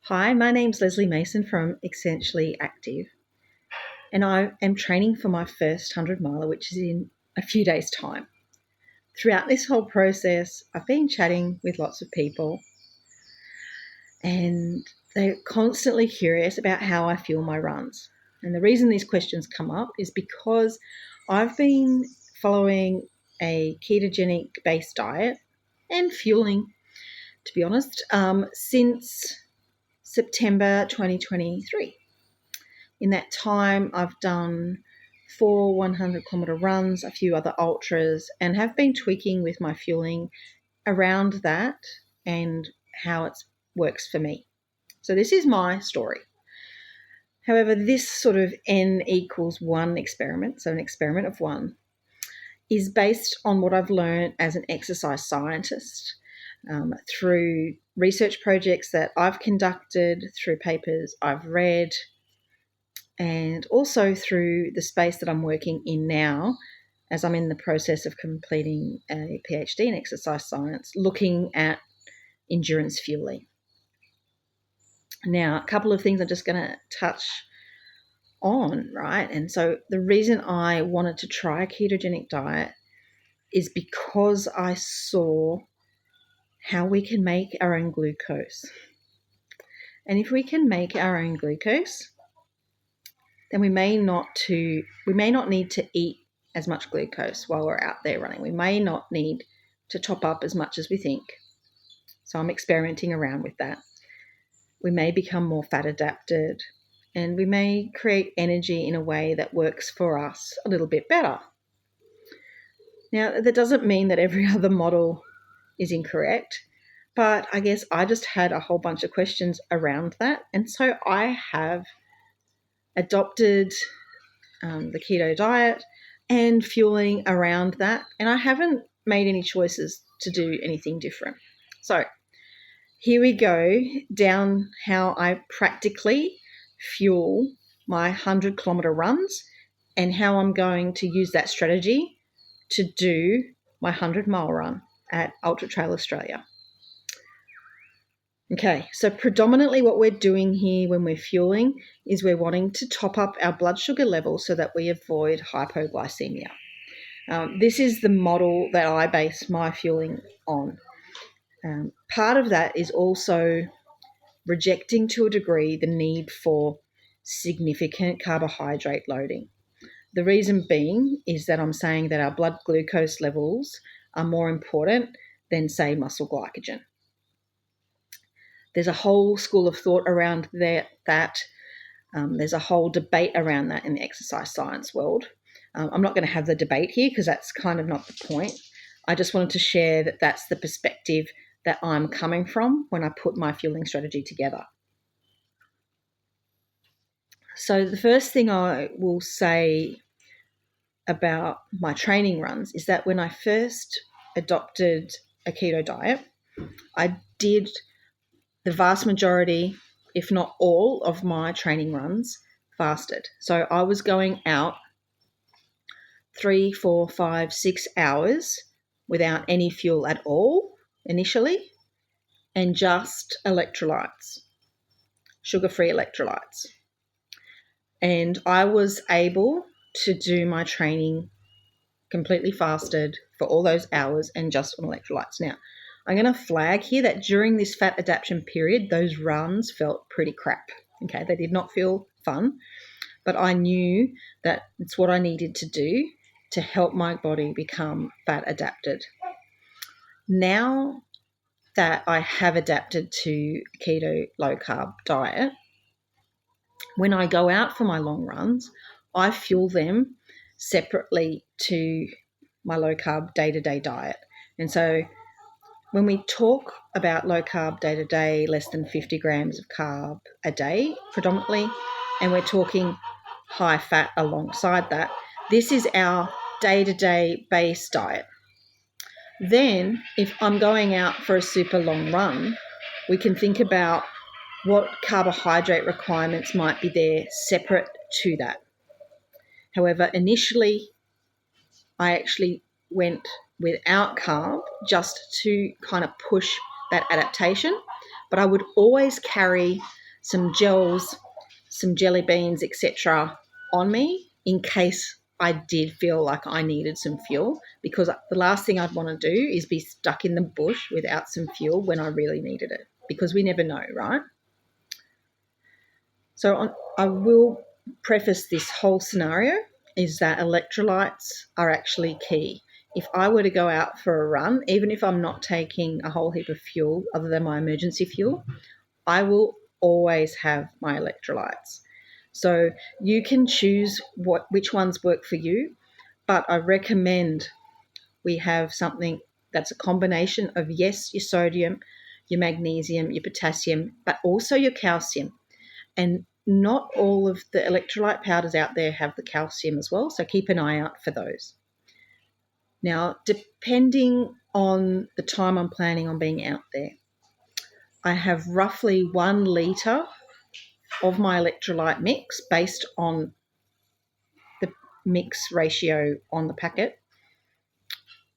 Hi, my name's Leslie Mason from Essentially Active, and I am training for my first 100 miler, which is in a few days' time. Throughout this whole process, I've been chatting with lots of people, and they're constantly curious about how I fuel my runs. And the reason these questions come up is because I've been following a ketogenic based diet and fueling, to be honest, since September 2023. In that time, I've done 4 100-kilometre runs, a few other ultras, and have been tweaking with my fueling around that and how it works for me. So this is my story. However, this sort of N equals 1 experiment, so an experiment of 1, is based on what I've learned as an exercise scientist through research projects that I've conducted, through papers I've read, and also through the space that I'm working in now, as I'm in the process of completing a PhD in exercise science, looking at endurance fueling. Now, a couple of things I'm just going to touch on, right? And so the reason I wanted to try a ketogenic diet is because I saw how we can make our own glucose. And if we can make our own glucose, then we may not need to eat as much glucose while we're out there running. We may not need to top up as much as we think. So I'm experimenting around with that. We may become more fat adapted, and we may create energy in a way that works for us a little bit better. Now, that doesn't mean that every other model is incorrect, but I guess I just had a whole bunch of questions around that. And so I have adopted the keto diet and fueling around that, and I haven't made any choices to do anything different. So here we go down how I practically fuel my 100-kilometre runs and how I'm going to use that strategy to do my 100-mile run at Ultra Trail Australia. Okay, so predominantly what we're doing here when we're fueling is we're wanting to top up our blood sugar level so that we avoid hypoglycemia. This is the model that I base my fueling on. Part of that is also rejecting to a degree the need for significant carbohydrate loading. The reason being is that I'm saying that our blood glucose levels are more important than, say, muscle glycogen. There's a whole school of thought around that. There's a whole debate around that in the exercise science world. I'm not going to have the debate here because that's kind of not the point. I just wanted to share that that's the perspective that I'm coming from when I put my fueling strategy together. So the first thing I will say about my training runs is that when I first adopted a keto diet, I did the vast majority, if not all, of my training runs fasted. So I was going out 3, 4, 5, 6 hours without any fuel at all initially, and just electrolytes, sugar-free electrolytes. And I was able to do my training completely fasted for all those hours and just on electrolytes. Now, I'm going to flag here that during this fat adaptation period, those runs felt pretty crap. Okay, they did not feel fun, but I knew that it's what I needed to do to help my body become fat adapted. Now that I have adapted to a keto low-carb diet, when I go out for my long runs, I fuel them separately to my low-carb day-to-day diet. And so when we talk about low-carb day-to-day, less than 50 grams of carb a day predominantly, and we're talking high fat alongside that, this is our day-to-day base diet. Then if I'm going out for a super long run, we can think about what carbohydrate requirements might be there separate to that. However, initially, I actually went without carb just to kind of push that adaptation. but I would always carry some gels, some jelly beans, etc. on me in case I did feel like I needed some fuel, because the last thing I'd want to do is be stuck in the bush without some fuel when I really needed it, because we never know, right? So I will preface this whole scenario is that electrolytes are actually key. If I were to go out for a run, even if I'm not taking a whole heap of fuel other than my emergency fuel, I will always have my electrolytes. So you can choose which ones work for you, but I recommend we have something that's a combination of, yes, your sodium, your magnesium, your potassium, but also your calcium. And not all of the electrolyte powders out there have the calcium as well, so keep an eye out for those. Now, depending on the time I'm planning on being out there, I have roughly 1 litre of my electrolyte mix based on the mix ratio on the packet.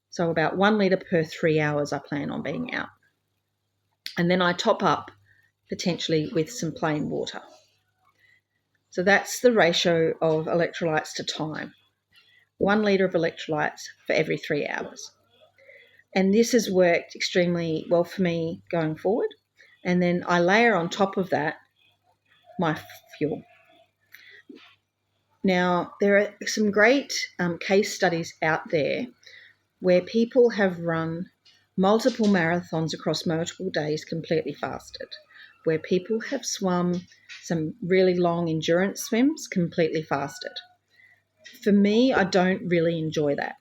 So about 1 litre per 3 hours I plan on being out. And then I top up potentially with some plain water. So that's the ratio of electrolytes to time. 1 litre of electrolytes for every 3 hours. And this has worked extremely well for me going forward. And then I layer on top of that my fuel. Now, there are some great case studies out there where people have run multiple marathons across multiple days completely fasted, where people have swum some really long endurance swims completely fasted. For me, I don't really enjoy that,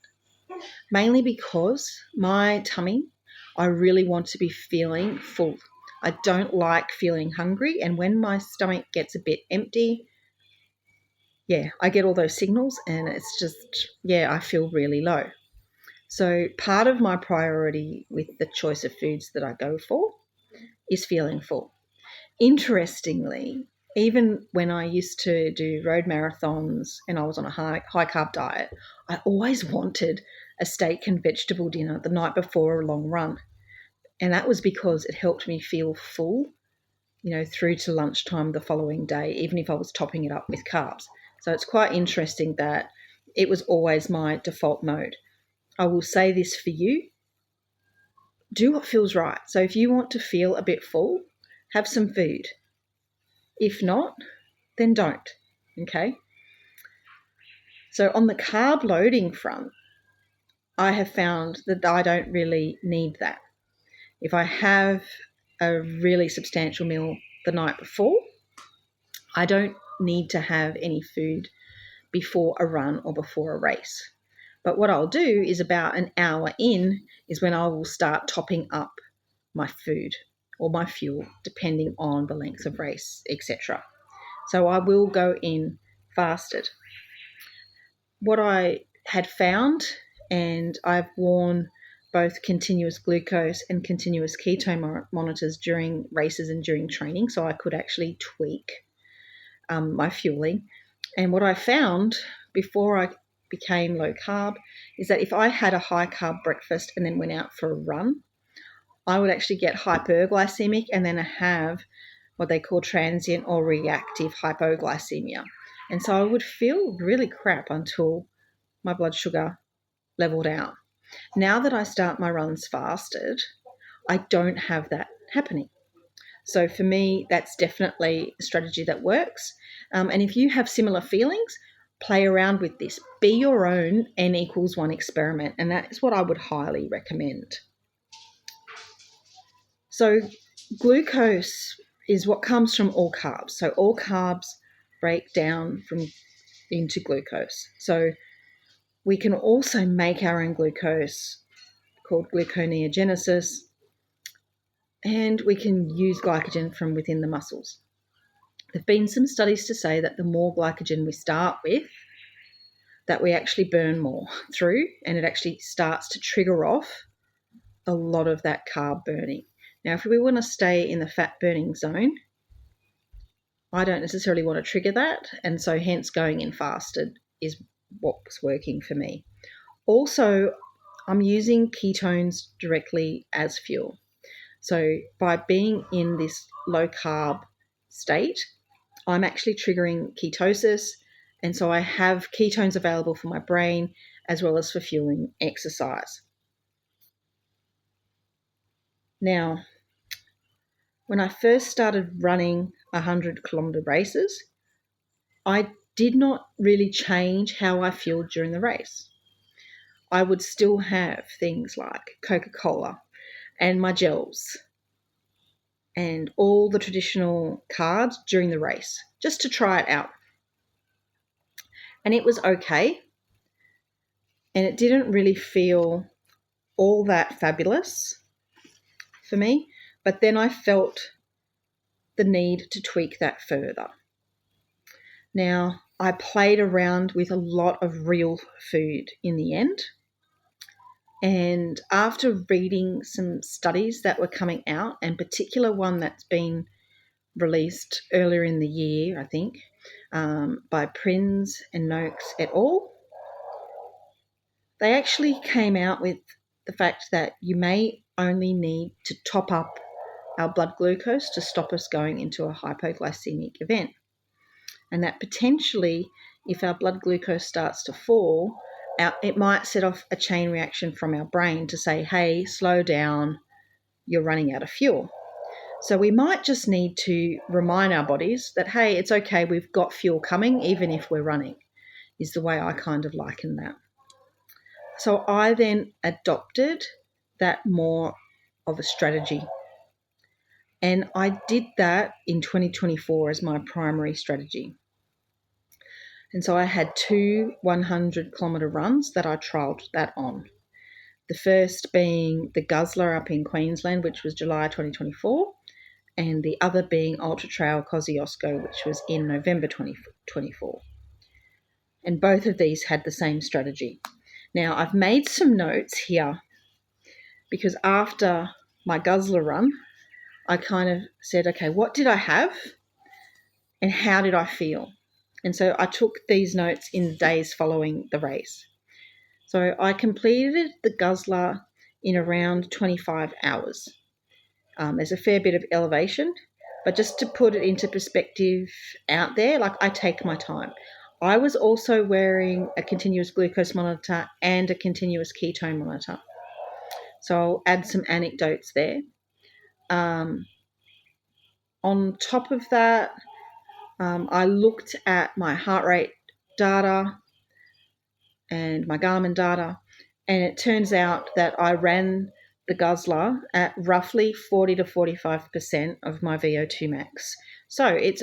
mainly because my tummy, I really want to be feeling full. I don't like feeling hungry, and when my stomach gets a bit empty, I get all those signals and it's just, I feel really low. So part of my priority with the choice of foods that I go for is feeling full. Interestingly, even when I used to do road marathons and I was on a high carb diet, I always wanted a steak and vegetable dinner the night before a long run. And that was because it helped me feel full, through to lunchtime the following day, even if I was topping it up with carbs. So it's quite interesting that it was always my default mode. I will say this for you, do what feels right. So if you want to feel a bit full, have some food. If not, then don't, okay? So on the carb loading front, I have found that I don't really need that. If I have a really substantial meal the night before, I don't need to have any food before a run or before a race. But what I'll do is about an hour in is when I will start topping up my food or my fuel, depending on the length of race, etc. So I will go in fasted. What I had found, and I've worn both continuous glucose and continuous ketone monitors during races and during training, so I could actually tweak my fueling. And what I found before I became low carb is that if I had a high carb breakfast and then went out for a run, I would actually get hyperglycemic and then have what they call transient or reactive hypoglycemia. And so I would feel really crap until my blood sugar leveled out. Now that I start my runs fasted, I don't have that happening. So for me, that's definitely a strategy that works. And if you have similar feelings, play around with this. Be your own N=1 experiment, and that is what I would highly recommend. So glucose is what comes from all carbs. So all carbs break down into glucose. So we can also make our own glucose called gluconeogenesis, and we can use glycogen from within the muscles. There have been some studies to say that the more glycogen we start with, that we actually burn more through, and it actually starts to trigger off a lot of that carb burning. Now, if we want to stay in the fat burning zone, I don't necessarily want to trigger that, and so hence going in fasted is what's working for me. Also, I'm using ketones directly as fuel. So by being in this low carb state, I'm actually triggering ketosis. And so I have ketones available for my brain as well as for fueling exercise. Now, when I first started running 100-kilometer races, I did not really change how I fueled during the race. I would still have things like Coca-Cola and my gels and all the traditional carbs during the race just to try it out. And it was okay. And it didn't really feel all that fabulous for me. But then I felt the need to tweak that further. Now, I played around with a lot of real food in the end. And after reading some studies that were coming out, and particular one that's been released earlier in the year, I think, by Prinz and Noakes et al., they actually came out with the fact that you may only need to top up our blood glucose to stop us going into a hypoglycemic event. And that potentially, if our blood glucose starts to fall, it might set off a chain reaction from our brain to say, hey, slow down, you're running out of fuel. So we might just need to remind our bodies that, hey, it's okay, we've got fuel coming, even if we're running, is the way I kind of liken that. So I then adopted that more of a strategy. And I did that in 2024 as my primary strategy. And so I had 2 100-kilometre runs that I trialled that on. The first being the Guzzler up in Queensland, which was July 2024, and the other being Ultra Trail Kosciuszko, which was in November 2024. And both of these had the same strategy. Now, I've made some notes here because after my Guzzler run, I kind of said, okay, what did I have and how did I feel? And so I took these notes in the days following the race. So I completed the Guzzler in around 25 hours. There's a fair bit of elevation, but just to put it into perspective out there, like I take my time. I was also wearing a continuous glucose monitor and a continuous ketone monitor. So I'll add some anecdotes there. On top of that, I looked at my heart rate data and my Garmin data, and it turns out that I ran the Guzzler at roughly 40 to 45% of my VO2 max. So it's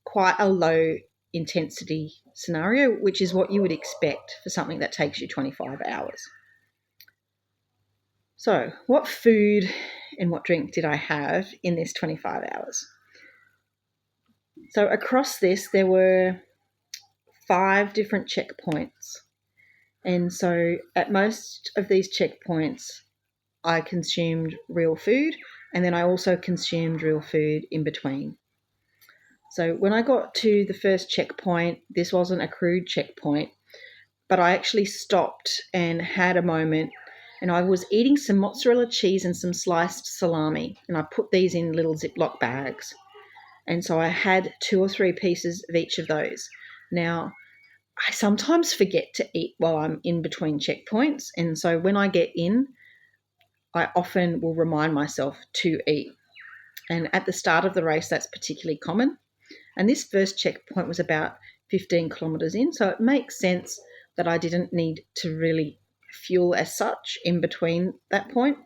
quite a low intensity scenario, which is what you would expect for something that takes you 25 hours. So what food and what drink did I have in this 25 hours? So across this, there were 5 different checkpoints. And so at most of these checkpoints, I consumed real food, and then I also consumed real food in between. So when I got to the first checkpoint, this wasn't a crude checkpoint, but I actually stopped and had a moment, and I was eating some mozzarella cheese and some sliced salami, and I put these in little Ziploc bags. And so I had 2 or 3 pieces of each of those. Now, I sometimes forget to eat while I'm in between checkpoints, and so when I get in, I often will remind myself to eat. And at the start of the race, that's particularly common. And this first checkpoint was about 15 kilometres in, so it makes sense that I didn't need to really fuel as such in between that point,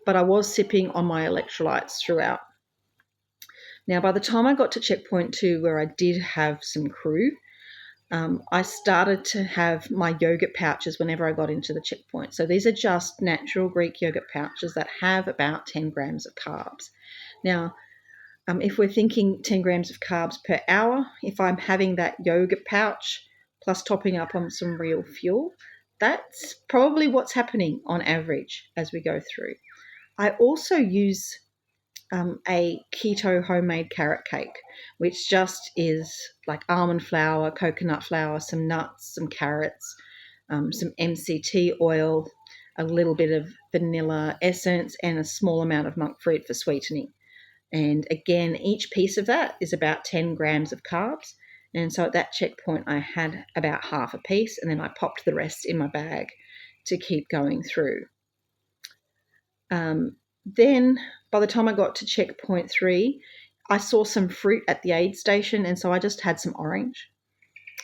but I was sipping on my electrolytes throughout. Now, by the time I got to checkpoint 2, where I did have some crew, I started to have my yogurt pouches whenever I got into the checkpoint. So these are just natural Greek yogurt pouches that have about 10 grams of carbs. Now, if we're thinking 10 grams of carbs per hour, if I'm having that yogurt pouch plus topping up on some real fuel, that's probably what's happening on average as we go through. I also use a keto homemade carrot cake, which just is like almond flour, coconut flour, some nuts, some carrots, some MCT oil, a little bit of vanilla essence, and a small amount of monk fruit for sweetening. And again, each piece of that is about 10 grams of carbs. And so at that checkpoint, I had about half a piece, and then I popped the rest in my bag to keep going through. Then by the time I got to checkpoint 3, I saw some fruit at the aid station, and so I just had some orange.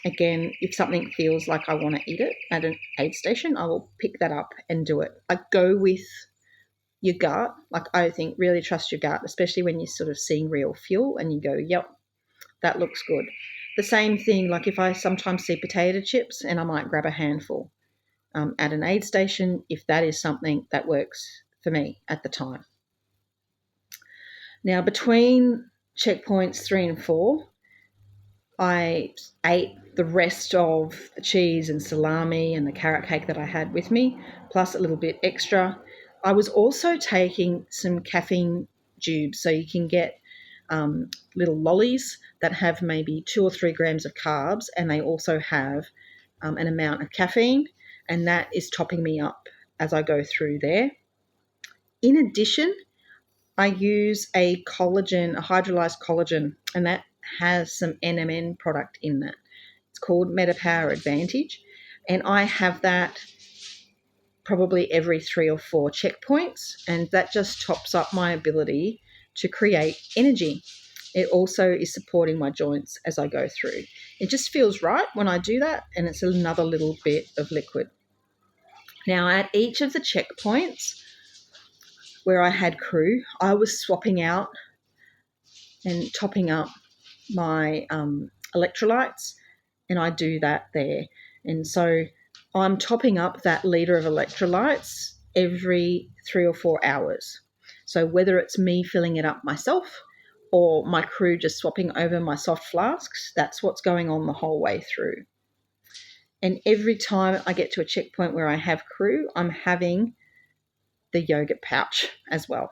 Again, if something feels like I want to eat it at an aid station, I will pick that up and do it. I go with your gut. Like, I think really trust your gut, especially when you're sort of seeing real fuel and you go, yep, that looks good. The same thing, like if I sometimes see potato chips and I might grab a handful at an aid station, if that is something that works for me at the time. Now, between checkpoints 3 and 4, I ate the rest of the cheese and salami and the carrot cake that I had with me, plus a little bit extra. I was also taking some caffeine tubes, so you can get little lollies that have maybe 2 or 3 grams of carbs, and they also have an amount of caffeine, and that is topping me up as I go through there. In addition, I use a hydrolyzed collagen, and that has some NMN product in that. It's called MetaPower Advantage, and I have that probably every 3 or 4 checkpoints, and that just tops up my ability to create energy. It also is supporting my joints as I go through. It just feels right when I do that, and it's another little bit of liquid. Now, at each of the checkpoints where I had crew, I was swapping out and topping up my electrolytes, and I do that there. And so I'm topping up that litre of electrolytes every 3 or 4 hours. So whether it's me filling it up myself or my crew just swapping over my soft flasks, that's what's going on the whole way through. And every time I get to a checkpoint where I have crew, I'm having the yogurt pouch as well.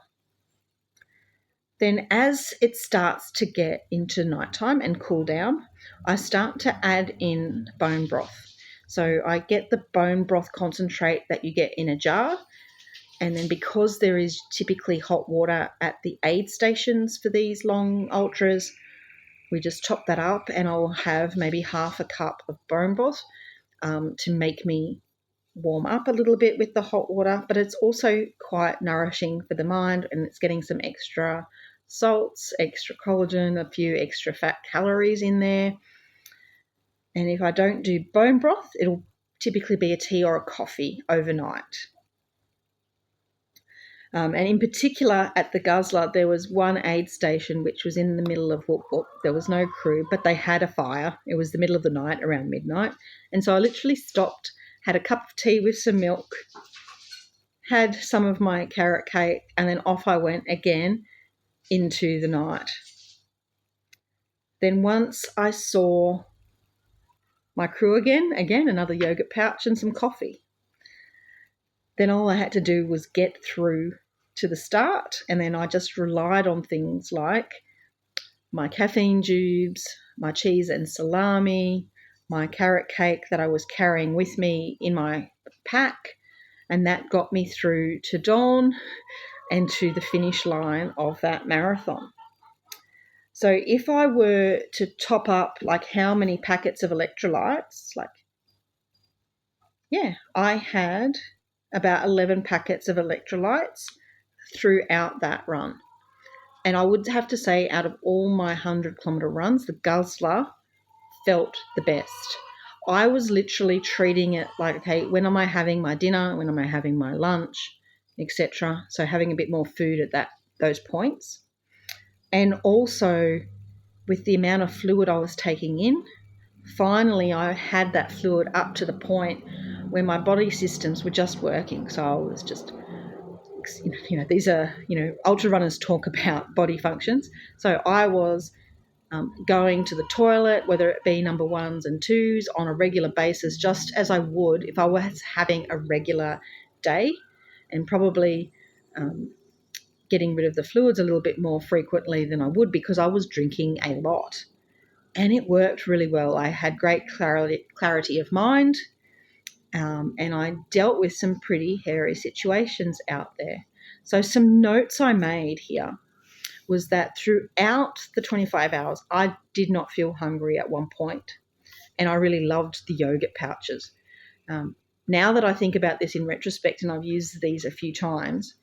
Then as it starts to get into nighttime and cool down, I start to add in bone broth. So I get the bone broth concentrate that you get in a jar, and then because there is typically hot water at the aid stations for these long ultras, we just top that up, and I'll have maybe half a cup of bone broth to make me warm up a little bit with the hot water, but it's also quite nourishing for the mind, and it's getting some extra salts, extra collagen, a few extra fat calories in there. And if I don't do bone broth, it'll typically be a tea or a coffee overnight. And in particular, at the Guzzler, there was one aid station which was in the middle of whoop whoop. There was no crew, but they had a fire. It was the middle of the night, around midnight. And so I literally stopped, had a cup of tea with some milk, had some of my carrot cake, and then off I went again into the night. Then once I saw my crew again, another yogurt pouch and some coffee. Then all I had to do was get through to the start, and then I just relied on things like my caffeine tubes, my cheese and salami, my carrot cake that I was carrying with me in my pack, and that got me through to dawn and to the finish line of that marathon. So if I were to top up like how many packets of electrolytes, I had about 11 packets of electrolytes throughout that run. And I would have to say, out of all my 100-kilometre runs, the Guzzler felt the best. I was literally treating it like, okay, when am I having my dinner? When am I having my lunch, etc.? So having a bit more food at those points. And also with the amount of fluid I was taking in, finally I had that fluid up to the point where my body systems were just working. So I was just, these are, ultra runners talk about body functions. So I was going to the toilet, whether it be number 1s and 2s, on a regular basis, just as I would if I was having a regular day, and probably getting rid of the fluids a little bit more frequently than I would because I was drinking a lot. And it worked really well. I had great clarity of mind, and I dealt with some pretty hairy situations out there. So some notes I made here was that throughout the 25 hours, I did not feel hungry at one point, and I really loved the yogurt pouches. Now that I think about this in retrospect, and I've used these a few times,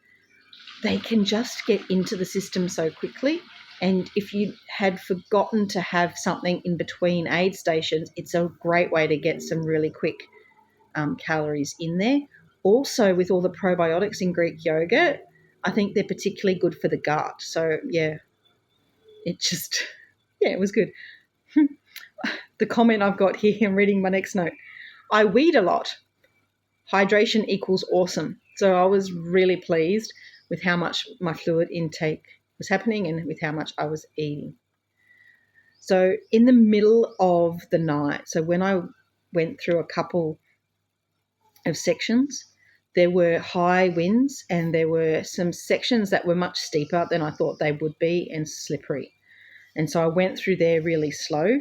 they can just get into the system so quickly. And if you had forgotten to have something in between aid stations, it's a great way to get some really quick calories in there. Also, with all the probiotics in Greek yogurt, I think they're particularly good for the gut. So, yeah, it was good. The comment I've got here, I'm reading my next note. I weed a lot. Hydration equals awesome. So I was really pleased with how much my fluid intake was happening and with how much I was eating. So in the middle of the night, so when I went through a couple of sections, there were high winds and there were some sections that were much steeper than I thought they would be and slippery. And so I went through there really slow.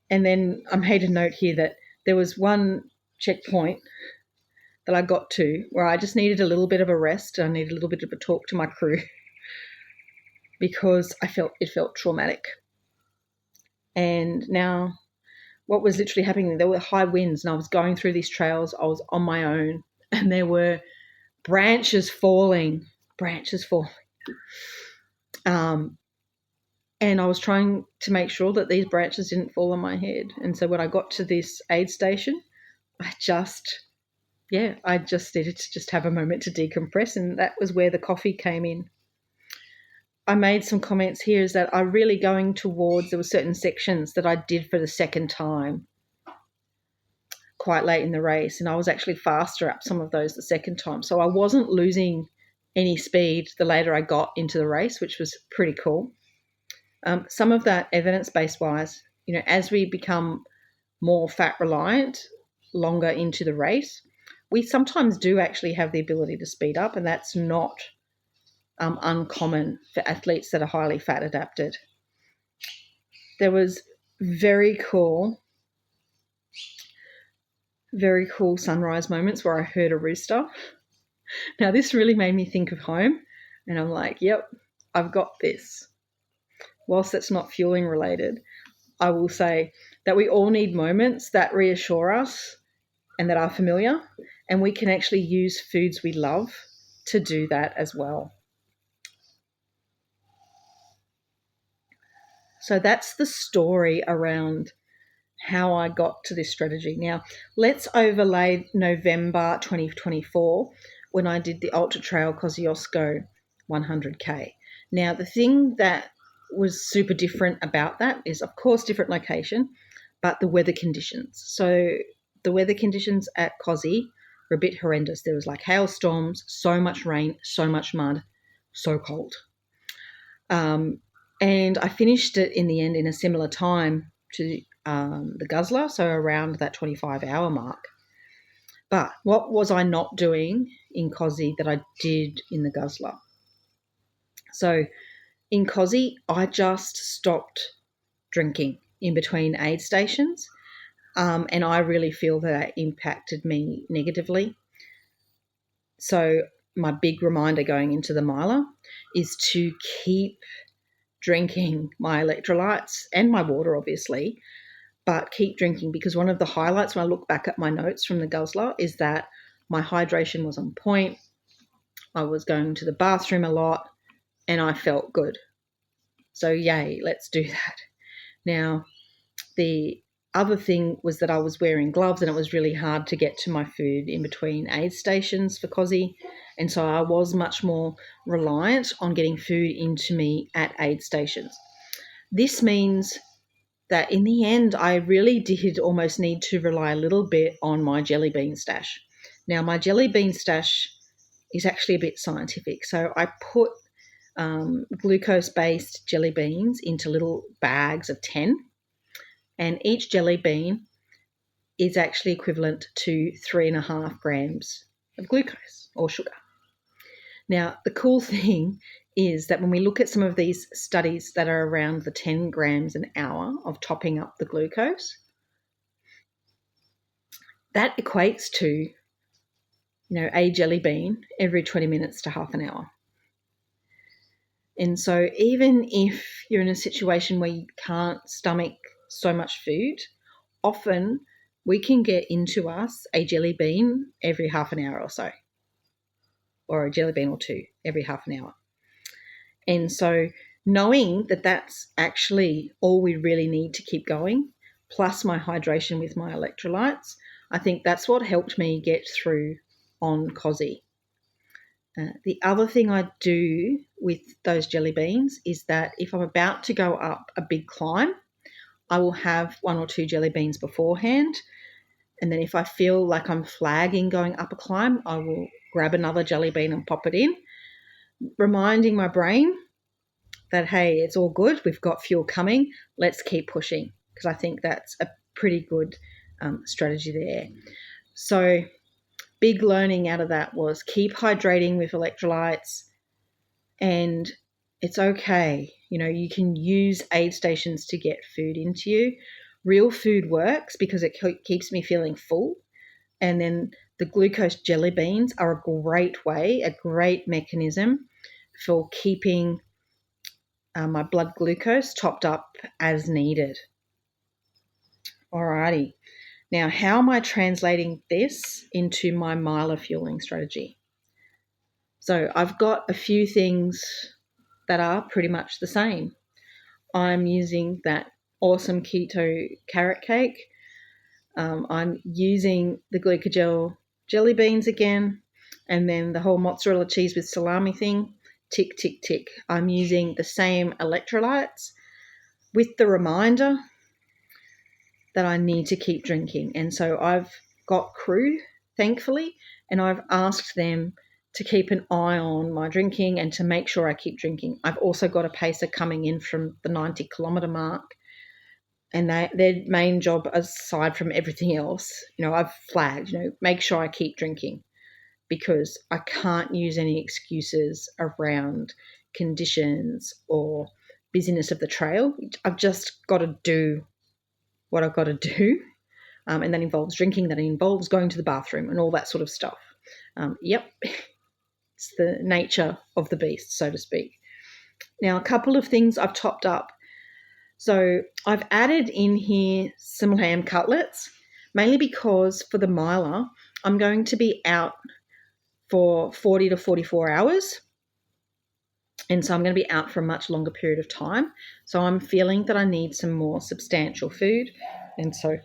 And then I made a note here that there was one checkpoint that I got to where I just needed a little bit of a rest. I needed a little bit of a talk to my crew because it felt traumatic. And now what was literally happening, there were high winds and I was going through these trails. I was on my own and there were branches falling. And I was trying to make sure that these branches didn't fall on my head. And so when I got to this aid station, I just needed to just have a moment to decompress, and that was where the coffee came in. I made some comments here is that I really going towards, there were certain sections that I did for the second time quite late in the race, and I was actually faster up some of those the second time. So I wasn't losing any speed the later I got into the race, which was pretty cool. Some of that evidence-based wise, as we become more fat reliant longer into the race, we sometimes do actually have the ability to speed up, and that's not uncommon for athletes that are highly fat adapted. There was very cool sunrise moments where I heard a rooster. Now, this really made me think of home, and I'm like, yep, I've got this. Whilst it's not fueling related, I will say that we all need moments that reassure us and that are familiar, and we can actually use foods we love to do that as well. So that's the story around how I got to this strategy. Now, let's overlay November 2024 when I did the Ultra Trail Kosciuszko 100K. Now, the thing that was super different about that is, of course, different location, but the weather conditions. So the weather conditions at Kosci were a bit horrendous. There was like hailstorms, so much rain, so much mud, so cold. And I finished it in the end in a similar time to the guzzler, so around that 25-hour mark. But what was I not doing in Kosci that I did in the guzzler? So in Kosci, I just stopped drinking in between aid stations, and I really feel that impacted me negatively. So my big reminder going into the miler is to keep drinking my electrolytes and my water, obviously, but keep drinking, because one of the highlights when I look back at my notes from the guzzler is that my hydration was on point. I was going to the bathroom a lot and I felt good. So yay, let's do that. Now, the other thing was that I was wearing gloves and it was really hard to get to my food in between aid stations for Kosci. And so I was much more reliant on getting food into me at aid stations. This means that in the end, I really did almost need to rely a little bit on my jelly bean stash. Now, my jelly bean stash is actually a bit scientific. So I put glucose-based jelly beans into little bags of 10, and each jelly bean is actually equivalent to 3.5 grams of glucose or sugar. Now, the cool thing is that when we look at some of these studies that are around the 10 grams an hour of topping up the glucose, that equates to, a jelly bean every 20 minutes to half an hour. And so even if you're in a situation where you can't stomach so much food, often we can get into us a jelly bean every half an hour or so, or a jelly bean or two every half an hour. And so knowing that that's actually all we really need to keep going, plus my hydration with my electrolytes, I think that's what helped me get through on COSI. The other thing I do with those jelly beans is that if I'm about to go up a big climb, I will have 1 or 2 jelly beans beforehand. And then if I feel like I'm flagging going up a climb, I will grab another jelly bean and pop it in, reminding my brain that, hey, it's all good. We've got fuel coming. Let's keep pushing, because I think that's a pretty good strategy there. So big learning out of that was keep hydrating with electrolytes, and it's okay. You can use aid stations to get food into you. Real food works because it keeps me feeling full. And then the glucose jelly beans are a great way, a great mechanism for keeping my blood glucose topped up as needed. Alrighty. Now, how am I translating this into my miler fueling strategy? So I've got a few things that are pretty much the same. I'm using that awesome keto carrot cake. I'm using the glucogel jelly beans again, and then the whole mozzarella cheese with salami thing. Tick, tick, tick. I'm using the same electrolytes with the reminder that I need to keep drinking. And so I've got crew, thankfully, and I've asked them to keep an eye on my drinking and to make sure I keep drinking. I've also got a pacer coming in from the 90-kilometre mark, and their main job, aside from everything else, I've flagged, make sure I keep drinking, because I can't use any excuses around conditions or busyness of the trail. I've just got to do what I've got to do, and that involves drinking, that involves going to the bathroom and all that sort of stuff. Yep, it's the nature of the beast, so to speak. Now, a couple of things I've topped up. So I've added in here some lamb cutlets, mainly because for the miler, I'm going to be out for 40 to 44 hours. And so I'm going to be out for a much longer period of time. So I'm feeling that I need some more substantial food. And so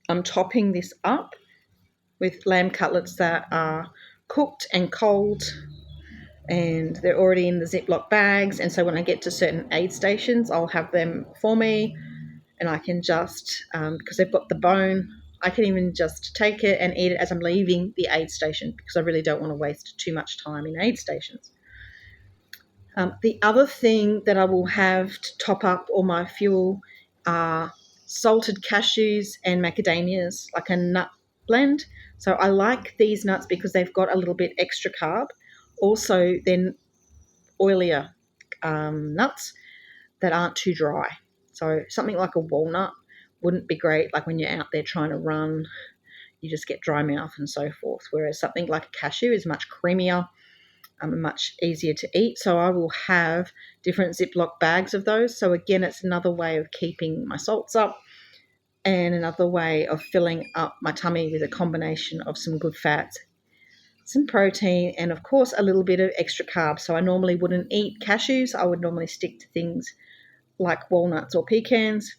I'm topping this up with lamb cutlets that are cooked and cold, and they're already in the Ziploc bags. And so when I get to certain aid stations, I'll have them for me, and I can just, because they've got the bone, I can even just take it and eat it as I'm leaving the aid station, because I really don't want to waste too much time in aid stations. The other thing that I will have to top up all my fuel are salted cashews and macadamias, like a nut blend. So I like these nuts because they've got a little bit extra carb. Also, then oilier nuts that aren't too dry. So something like a walnut wouldn't be great, like when you're out there trying to run, you just get dry mouth and so forth, whereas something like a cashew is much creamier and much easier to eat. So I will have different Ziploc bags of those. So again, it's another way of keeping my salts up and another way of filling up my tummy with a combination of some good fats, some protein, and of course a little bit of extra carbs. So I normally wouldn't eat cashews. I would normally stick to things like walnuts or pecans,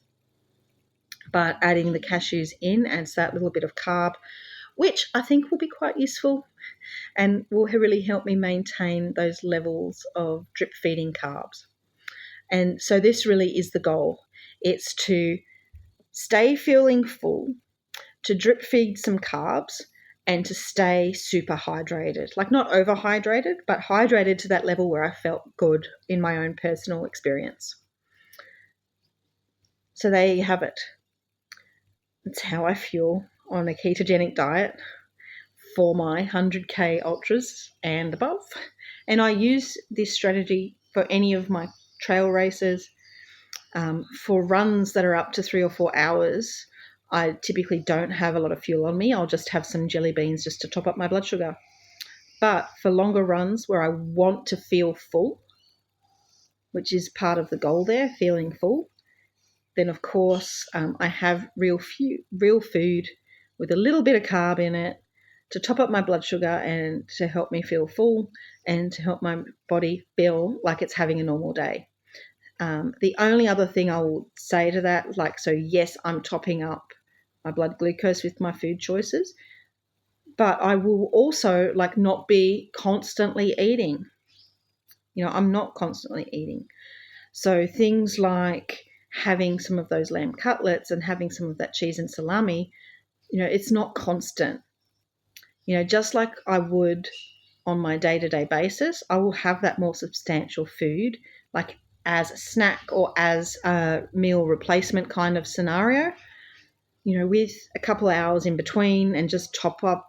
but adding the cashews in adds that little bit of carb, which I think will be quite useful and will really help me maintain those levels of drip feeding carbs. And so this really is the goal. It's to stay feeling full, to drip feed some carbs, and to stay super hydrated. Like not overhydrated, but hydrated to that level where I felt good in my own personal experience. So there you have it. That's how I fuel on a ketogenic diet for my 100K ultras and above. And I use this strategy for any of my trail races. For runs that are up to 3 or 4 hours, I typically don't have a lot of fuel on me. I'll just have some jelly beans just to top up my blood sugar. But for longer runs where I want to feel full, which is part of the goal there, feeling full, then of course I have real food with a little bit of carb in it to top up my blood sugar and to help me feel full and to help my body feel like it's having a normal day. The only other thing I will say to that, so yes, I'm topping up my blood glucose with my food choices, but I will also not be constantly eating. I'm not constantly eating. So things like having some of those lamb cutlets and having some of that cheese and salami, it's not constant. Just like I would on my day-to-day basis, I will have that more substantial food, as a snack or as a meal replacement kind of scenario, with a couple of hours in between, and just top up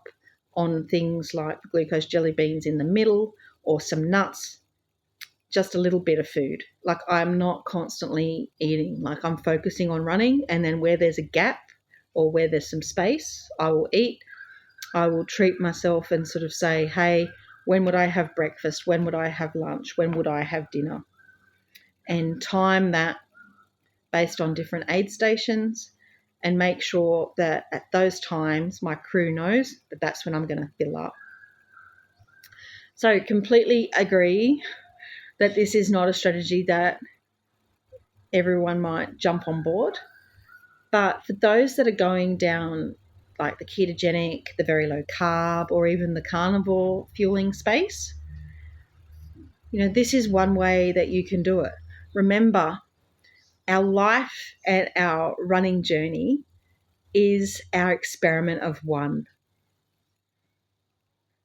on things like glucose jelly beans in the middle or some nuts, just a little bit of food. I'm not constantly eating. I'm focusing on running, and then where there's a gap or where there's some space, I will eat. I will treat myself and sort of say, hey, when would I have breakfast? When would I have lunch? When would I have dinner? And time that based on different aid stations, and make sure that at those times my crew knows that that's when I'm going to fill up. So completely agree that this is not a strategy that everyone might jump on board. But for those that are going down the ketogenic, the very low carb, or even the carnivore fueling space, this is one way that you can do it. Remember, our life and our running journey is our experiment of one.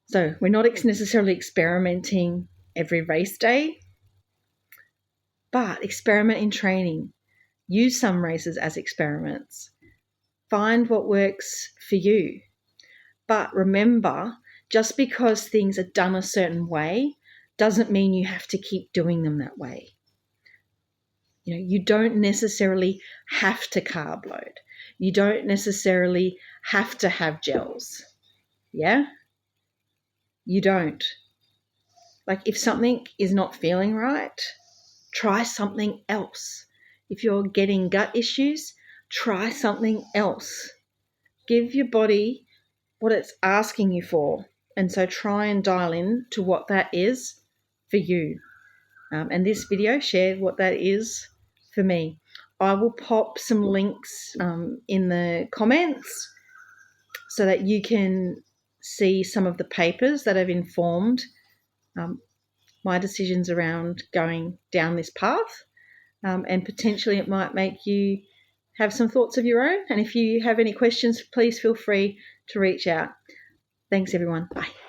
So we're not necessarily experimenting every race day, but experiment in training. Use some races as experiments. Find what works for you. But remember, just because things are done a certain way doesn't mean you have to keep doing them that way. You don't necessarily have to carb load. You don't necessarily have to have gels. Yeah? You don't. If something is not feeling right, try something else. If you're getting gut issues, try something else. Give your body what it's asking you for. And so try and dial in to what that is for you. And this video shared what that is for me. I will pop some links in the comments so that you can see some of the papers that have informed my decisions around going down this path. And potentially it might make you have some thoughts of your own. And if you have any questions, please feel free to reach out. Thanks, everyone. Bye.